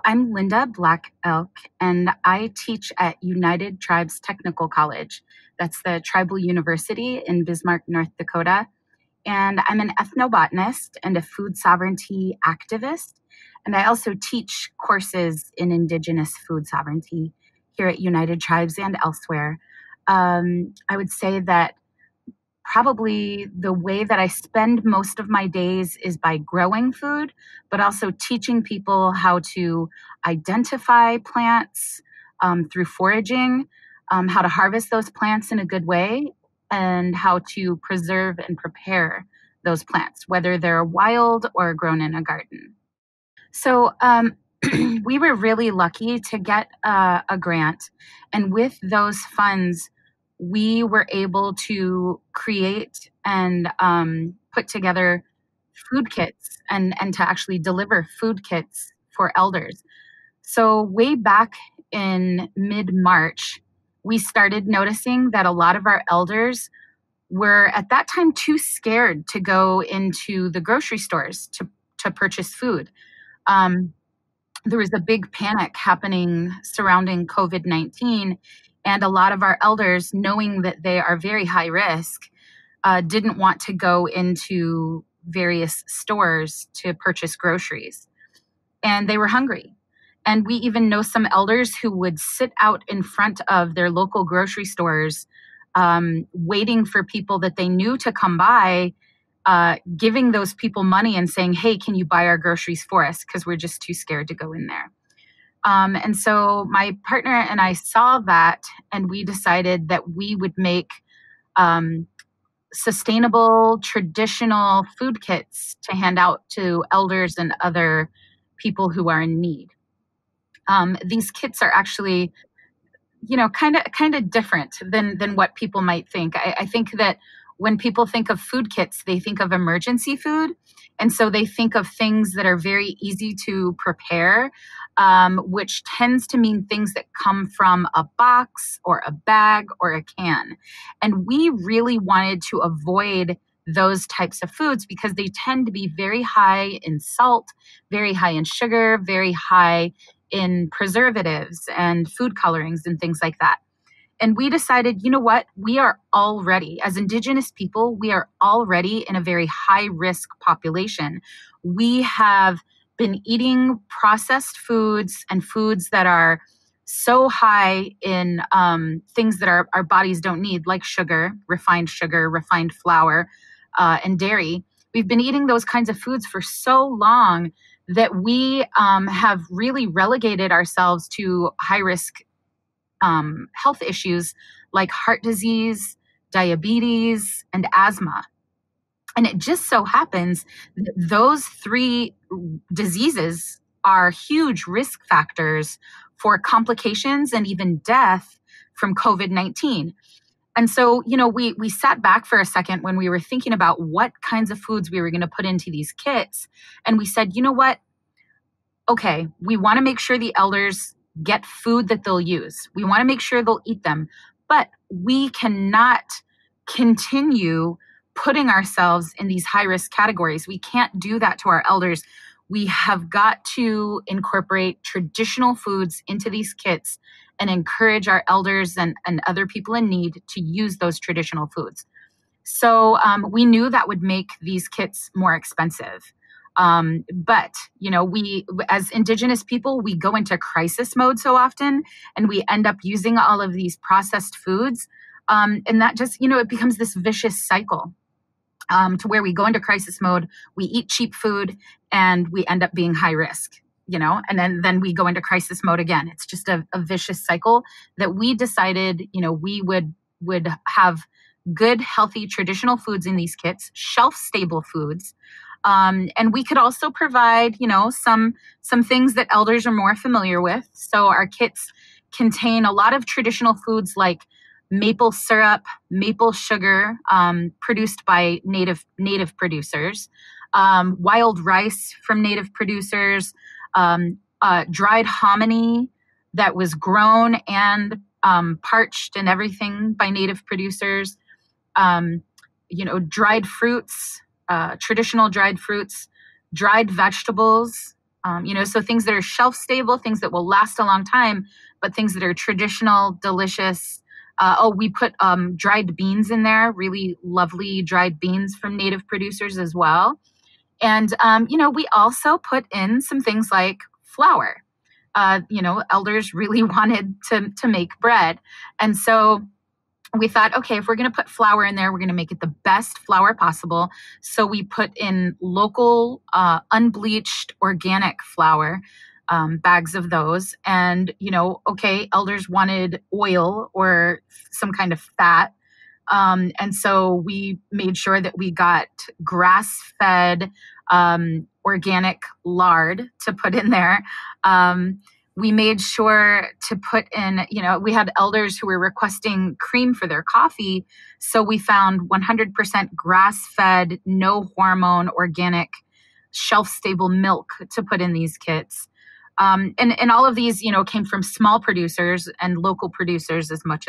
I'm Linda Black Elk, and I teach at United Tribes Technical College. That's the tribal university in Bismarck, North Dakota. And I'm an ethnobotanist and a food sovereignty activist. And I also teach courses in Indigenous food sovereignty here at United Tribes and elsewhere. I would say that probably the way that I spend most of my days is by growing food, but also teaching people how to identify plants through foraging, how to harvest those plants in a good way, and how to preserve and prepare those plants, whether they're wild or grown in a garden. So we were really lucky to get a grant. And with those funds, we were able to create and put together food kits and to actually deliver food kits for elders. So way back in mid-March, we started noticing that a lot of our elders were at that time too scared to go into the grocery stores to purchase food. There was a big panic happening surrounding COVID-19, and a lot of our elders, knowing that they are very high risk, didn't want to go into various stores to purchase groceries. And they were hungry. And we even know some elders who would sit out in front of their local grocery stores, waiting for people that they knew to come by, giving those people money and saying, hey, can you buy our groceries for us? Because we're just too scared to go in there. And so my partner and I saw that, and we decided that we would make sustainable, traditional food kits to hand out to elders and other people who are in need. These kits are actually, kind of different than what people might think. I think that when people think of food kits, they think of emergency food. And so they think of things that are very easy to prepare, which tends to mean things that come from a box or a bag or a can. And we really wanted to avoid those types of foods because they tend to be very high in salt, very high in sugar, very high in preservatives and food colorings and things like that. And we decided, you know what? We are already, as Indigenous people, we are already in a very high risk population. We have been eating processed foods and foods that are so high in things that our bodies don't need, like sugar, refined flour, and dairy. We've been eating those kinds of foods for so long that we have really relegated ourselves to high risk health issues like heart disease, diabetes, and asthma. And it just so happens that those three diseases are huge risk factors for complications and even death from COVID-19. And so, we sat back for a second when we were thinking about what kinds of foods we were going to put into these kits. And we said, you know what? Okay, we want to make sure the elders get food that they'll use. We want to make sure they'll eat them. But we cannot continue putting ourselves in these high-risk categories. We can't do that to our elders. We have got to incorporate traditional foods into these kits and encourage our elders and other people in need to use those traditional foods. So we knew that would make these kits more expensive. But we, as Indigenous people, we go into crisis mode so often, and we end up using all of these processed foods. And that just, it becomes this vicious cycle to where we go into crisis mode, we eat cheap food, and we end up being high risk, and then we go into crisis mode again. It's just a vicious cycle that we decided, we would have good, healthy, traditional foods in these kits, shelf-stable foods. And we could also provide, some things that elders are more familiar with. So our kits contain a lot of traditional foods like maple syrup, maple sugar, produced by native producers, wild rice from native producers, dried hominy that was grown and parched and everything by native producers, dried fruits, traditional dried fruits, dried vegetables, So things that are shelf stable, things that will last a long time, but things that are traditional, delicious. We put dried beans in there, really lovely dried beans from native producers as well. And, we also put in some things like flour. Elders really wanted to make bread. And so we thought, okay, if we're going to put flour in there, we're going to make it the best flour possible. So we put in local, unbleached organic flour, bags of those. And, okay, elders wanted oil or some kind of fat. And so we made sure that we got grass fed, organic lard to put in there. We made sure to put in, we had elders who were requesting cream for their coffee. So we found 100% grass fed, no hormone, organic, shelf stable milk to put in these kits. And all of these, came from small producers and local producers as much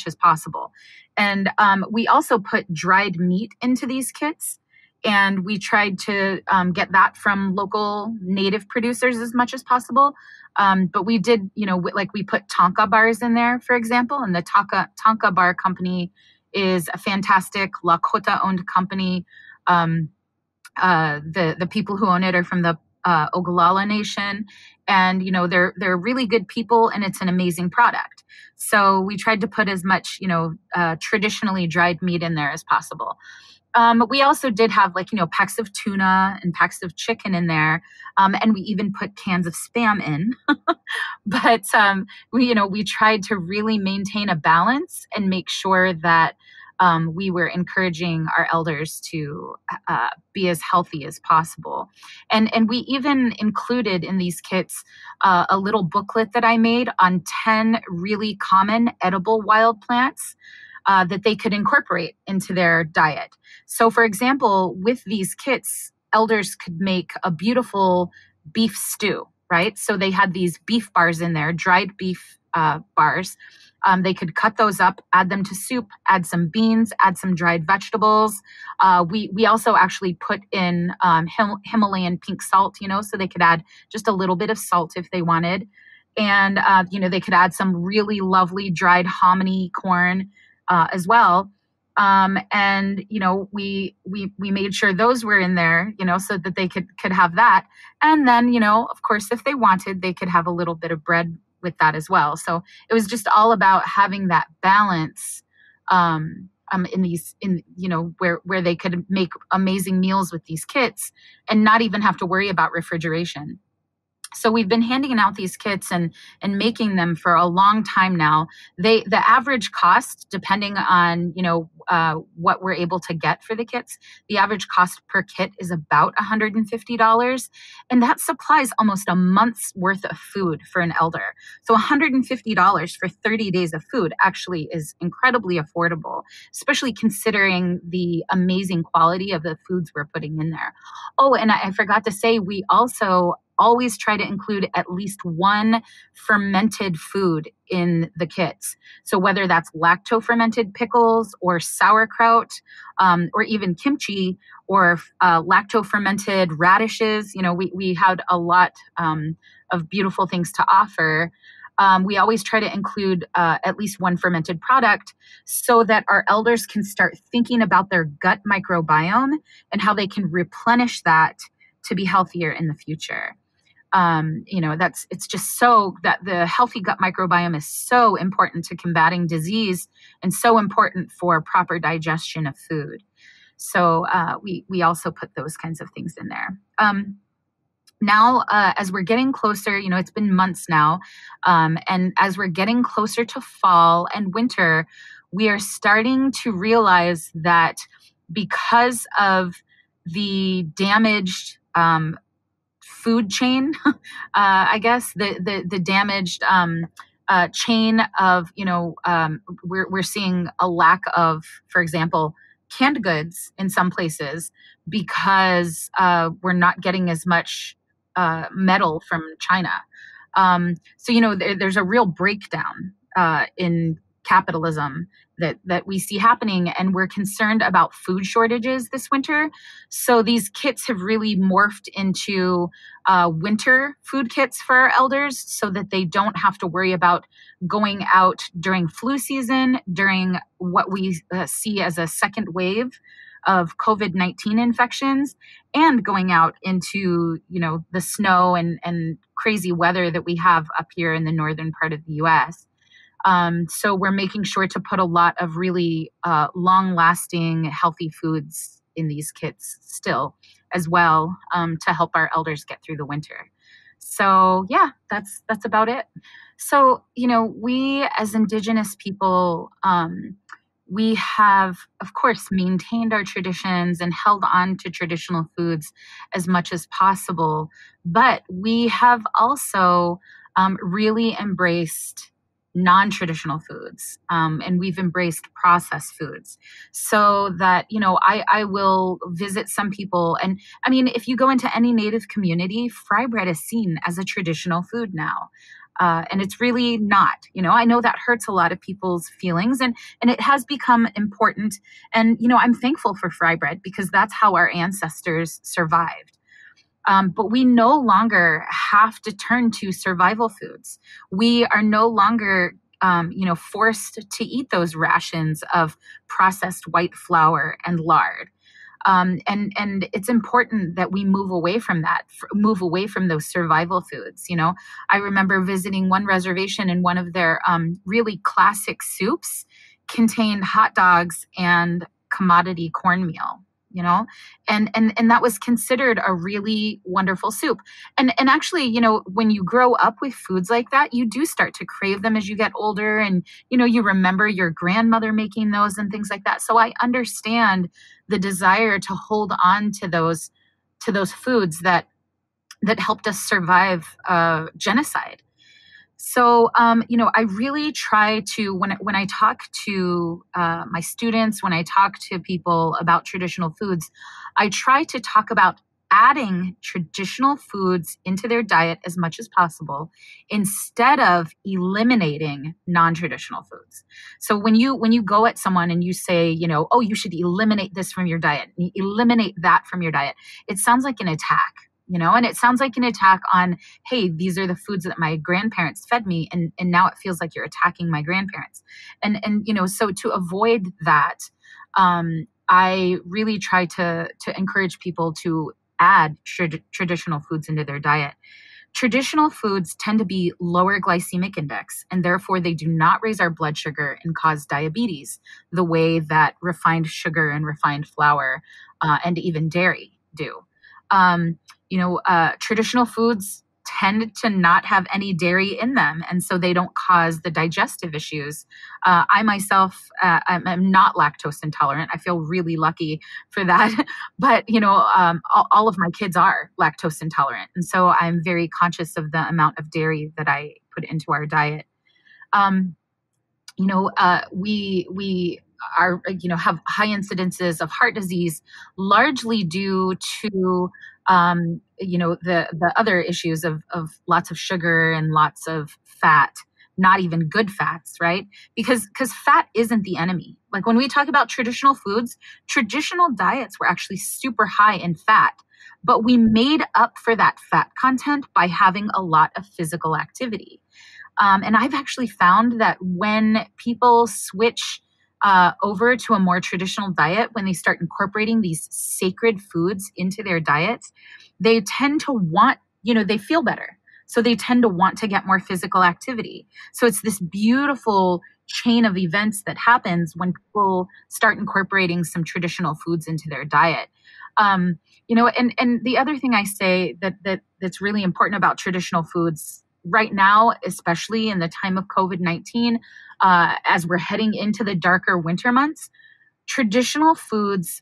as possible. And we also put dried meat into these kits. And we tried to get that from local native producers as much as possible. But we did, we put Tonka bars in there, for example, and the Tonka Bar Company is a fantastic Lakota owned company. The people who own it are from the Ogallala Nation, and they're really good people, and it's an amazing product. So we tried to put as much traditionally dried meat in there as possible. We also did have packs of tuna and packs of chicken in there. And we even put cans of Spam in. But we tried to really maintain a balance and make sure that we were encouraging our elders to be as healthy as possible. And we even included in these kits a little booklet that I made on 10 really common edible wild plants that they could incorporate into their diet. So, for example, with these kits, elders could make a beautiful beef stew, right? So they had these beef bars in there, dried beef bars. They could cut those up, add them to soup, add some beans, add some dried vegetables. We also actually put in Himalayan pink salt, so they could add just a little bit of salt if they wanted. And, they could add some really lovely dried hominy corn as well. We made sure those were in there, so that they could have that. And then, of course, if they wanted, they could have a little bit of bread with that as well. So it was just all about having that balance where they could make amazing meals with these kits and not even have to worry about refrigeration. So we've been handing out these kits and making them for a long time now. The average cost, depending on what we're able to get for the kits, the average cost per kit is about $150, and that supplies almost a month's worth of food for an elder. So $150 for 30 days of food actually is incredibly affordable, especially considering the amazing quality of the foods we're putting in there. Oh, and I forgot to say, we also always try to include at least one fermented food in the kits. So whether that's lacto-fermented pickles or sauerkraut, or even kimchi, or lacto-fermented radishes, we had a lot of beautiful things to offer. We always try to include at least one fermented product so that our elders can start thinking about their gut microbiome and how they can replenish that to be healthier in the future. It's just so that the healthy gut microbiome is so important to combating disease and so important for proper digestion of food. So we also put those kinds of things in there. Now, as we're getting closer, it's been months now, and as we're getting closer to fall and winter, we are starting to realize that because of the damaged food chain, I guess the damaged chain of we're seeing a lack of, for example, canned goods in some places because we're not getting as much metal from China. So there's a real breakdown in capitalism that we see happening, and we're concerned about food shortages this winter. So these kits have really morphed into winter food kits for our elders, so that they don't have to worry about going out during flu season, during what we see as a second wave of COVID-19 infections, and going out into, the snow and crazy weather that we have up here in the northern part of the US. So we're making sure to put a lot of really long-lasting, healthy foods in these kits still as well, to help our elders get through the winter. So yeah, that's about it. So, we as Indigenous people, we have, of course, maintained our traditions and held on to traditional foods as much as possible. But we have also really embraced non-traditional foods, and we've embraced processed foods, so that, I will visit some people. And I mean, if you go into any Native community, fry bread is seen as a traditional food now. And it's really not. I know that hurts a lot of people's feelings, and it has become important. And, I'm thankful for fry bread, because that's how our ancestors survived. But we no longer have to turn to survival foods. We are no longer, forced to eat those rations of processed white flour and lard. And it's important that we move away from that, move away from those survival foods. I remember visiting one reservation, and one of their really classic soups contained hot dogs and commodity cornmeal. And that was considered a really wonderful soup. And actually, when you grow up with foods like that, you do start to crave them as you get older, and you remember your grandmother making those and things like that. So I understand the desire to hold on to those foods that helped us survive genocide. So, I really try to, when I talk to my students, when I talk to people about traditional foods, I try to talk about adding traditional foods into their diet as much as possible, instead of eliminating non-traditional foods. So when you go at someone and you say, oh, you should eliminate this from your diet, eliminate that from your diet, it sounds like an attack. And it sounds like an attack on, hey, these are the foods that my grandparents fed me, and now it feels like you're attacking my grandparents. And so to avoid that, I really try to encourage people to add traditional foods into their diet. Traditional foods tend to be lower glycemic index, and therefore they do not raise our blood sugar and cause diabetes the way that refined sugar and refined flour and even dairy do. Traditional foods tend to not have any dairy in them, and so they don't cause the digestive issues. I myself, I'm not lactose intolerant. I feel really lucky for that. But, all of my kids are lactose intolerant. And so I'm very conscious of the amount of dairy that I put into our diet. We are, have high incidences of heart disease, largely due to, the other issues of lots of sugar and lots of fat, not even good fats, right? Because fat isn't the enemy. Like when we talk about traditional foods, traditional diets were actually super high in fat, but we made up for that fat content by having a lot of physical activity. And I've actually found that when people switch over to a more traditional diet, when they start incorporating these sacred foods into their diets, they tend to want, they feel better. So they tend to want to get more physical activity. So it's this beautiful chain of events that happens when people start incorporating some traditional foods into their diet. And the other thing I say that's really important about traditional foods right now, especially in the time of COVID-19, as we're heading into the darker winter months, traditional foods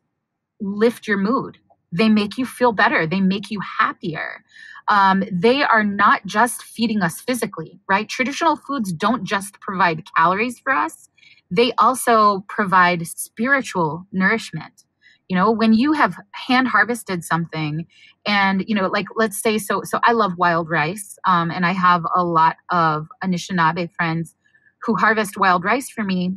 lift your mood. They make you feel better. They make you happier. They are not just feeding us physically, right? Traditional foods don't just provide calories for us. They also provide spiritual nourishment. When you have hand harvested something and, like, let's say, so I love wild rice. And I have a lot of Anishinaabe friends who harvest wild rice for me.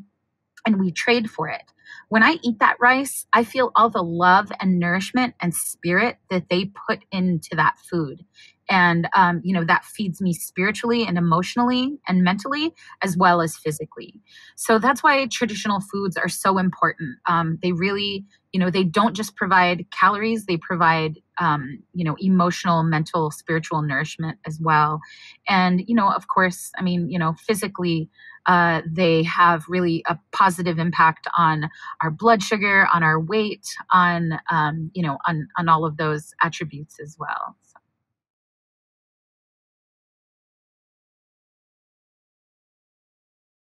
and we trade for it. When I eat that rice, I feel all the love and nourishment and spirit that they put into that food. And, that feeds me spiritually and emotionally and mentally, as well as physically. So that's why traditional foods are so important. They really, they don't just provide calories, they provide, emotional, mental, spiritual nourishment as well. And, of course, physically, they have really a positive impact on our blood sugar, on our weight, on all of those attributes as well. So.